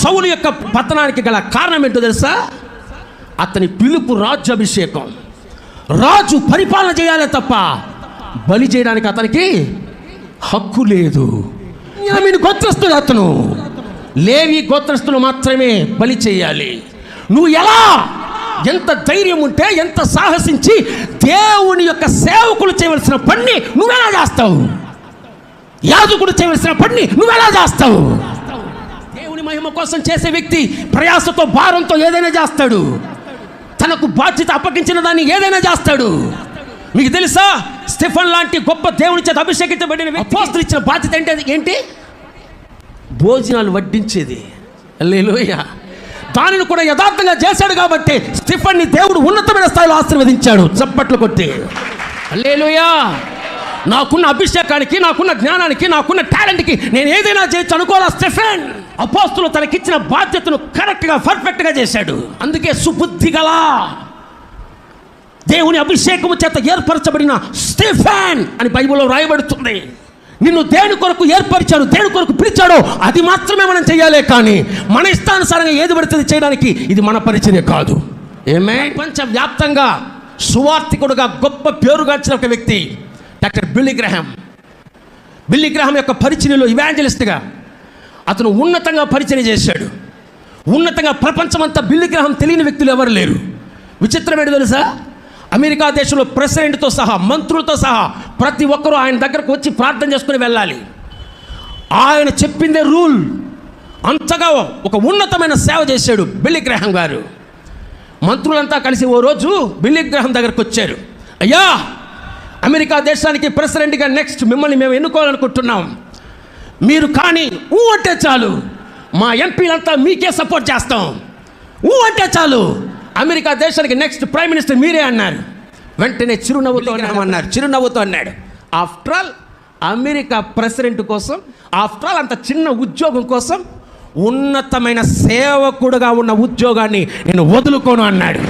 సౌలు యొక్క పతనానికి గల కారణం ఏంటో తెలుసా? అతని పిలుపు రాజ్యాభిషేకం. రాజు పరిపాలన చేయాలే తప్ప బలి చేయడానికి అతనికి హక్కు లేదు. బెన్యామీను గోత్రస్తుడు అతను. లేవి గోత్రస్తులు మాత్రమే బలి చేయాలి. నువ్వు ఎలా, ఎంత ధైర్యం ఉంటే, ఎంత సాహసించి దేవుని యొక్క సేవకులు చేయవలసిన పని నువ్వెలా చేస్తావు? యాజకుడు చేయవలసిన పని నువ్వెలా చేస్తావు? దేవుని మహిమ కోసం చేసే వ్యక్తి ప్రయాసతో, భారంతో ఏదైనా చేస్తాడు. తనకు బాధ్యత అప్పగించిన దాన్ని ఏదైనా చేస్తాడు. మీకు తెలుసా, స్టెఫన్ లాంటి గొప్ప దేవుని చేత అభిషేకించబడిన అపోస్తలులు ఇచ్చిన బాధ్యత ఏంటి? భోజనాలు వడ్డించేది. హల్లెలూయా. దానిని కూడా యథార్థంగా చేశాడు కాబట్టి స్టెఫన్ని దేవుడు ఉన్నతమైన స్థాయిలో ఆశీర్వదించాడు. చప్పట్లు కొట్టి హల్లెలూయా. నాకున్న అభిషేకానికి, నాకున్న జ్ఞానానికి, నాకున్న టాలెంట్కి నేను ఏదైనా చేయొచ్చు అనుకోవాలా స్టెఫెన్? అపోస్తలులు తనకిచ్చిన బాధ్యతను కరెక్ట్గా, పర్ఫెక్ట్గా చేశాడు. అందుకే సుబుద్ధి గల దేవుని అభిషేకము చేత ఏర్పరచబడిన స్టెఫెన్ అని బైబిల్లో రాయబడుతుంది. నిన్ను దేని కొరకు ఏర్పరిచాడు, దేని కొరకు పిలిచాడో అది మాత్రమే మనం చేయాలి. కానీ మన ఇష్టానుసారంగా ఏది పడుతుంది చేయడానికి ఇది మన పరిచర్య కాదు. ప్రపంచవ్యాప్తంగా సువార్థికుడుగా గొప్ప పేరుగాంచిన ఒక వ్యక్తి doctor Billy Graham. Billy Graham యొక్క పరిచర్యలో ఇవాంజలిస్ట్గా అతను ఉన్నతంగా పరిచర్య చేశాడు. ఉన్నతంగా ప్రపంచమంతా బిల్లీ గ్రహాం తెలియని వ్యక్తులు ఎవరు లేరు. విచిత్రం ఏంటో తెలుసా? అమెరికా దేశంలో ప్రెసిడెంట్తో సహా, మంత్రులతో సహా ప్రతి ఒక్కరూ ఆయన దగ్గరకు వచ్చి ప్రార్థన చేసుకుని వెళ్ళాలి. ఆయన చెప్పిందే రూల్. అంతగా ఒక ఉన్నతమైన సేవ చేశాడు బిల్లీ గ్రహాం గారు. మంత్రులంతా కలిసి ఓ రోజు బిల్లీ గ్రహాం దగ్గరకు వచ్చారు. అయ్యా, అమెరికా దేశానికి ప్రెసిడెంట్గా నెక్స్ట్ మిమ్మల్ని మేము ఎన్నుకోవాలనుకుంటున్నాం. మీరు కానీ ఊ అంటే చాలు, మా ఎంపీలంతా మీకే సపోర్ట్ చేస్తాం. ఊ అంటే చాలు, అమెరికా దేశానికి నెక్స్ట్ ప్రైమ్ మినిస్టర్ మీరే అన్నారు. వెంటనే చిరునవ్వుతో అన్నాడు, ఆఫ్టర్ ఆల్ అమెరికా ప్రెసిడెంట్ కోసం, ఆఫ్టర్ ఆల్ అంత చిన్న ఉద్యోగం కోసం ఉన్నతమైన సేవకుడుగా ఉన్న ఉద్యోగాన్ని నేను వదులుకోను అన్నాడు.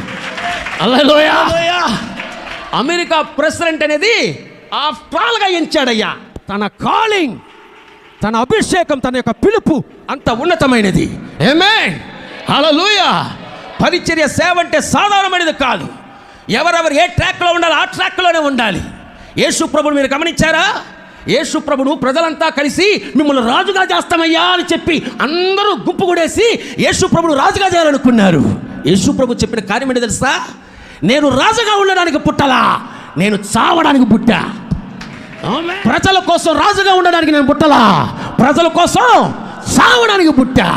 హల్లెలూయా. అమెరికా ప్రెసిడెంట్ అనేది ఆఫ్టర్ ఆల్గా ఎంచాడయ్యా. తన కాలింగ్, తన అభిషేకం, తన యొక్క పిలుపు అంత ఉన్నతమైనది. ఆమేన్. హల్లెలూయా. పరిచర్య సేవ అంటే సాధారణమైనది కాదు. ఎవరెవరు ఏ ట్రాక్లో ఉండాలి ఆ ట్రాక్లోనే ఉండాలి. యేసు ప్రభువును మీరు గమనించారా? యేసు ప్రభువును ప్రజలంతా కలిసి మిమ్మల్ని రాజుగా చేస్తామయ్యా అని చెప్పి అందరూ గుంపుగూడేసి యేసు ప్రభువును రాజుగా చేయాలనుకున్నారు. యేసు ప్రభు చెప్పిన కార్యం ఏంటో తెలుసా? నేను రాజుగా ఉండడానికి పుట్టలా, నేను చావడానికి పుట్టా. ప్రజల కోసం రాజుగా ఉండడానికి నేను పుట్టలా, ప్రజల కోసం చావడానికి పుట్టా.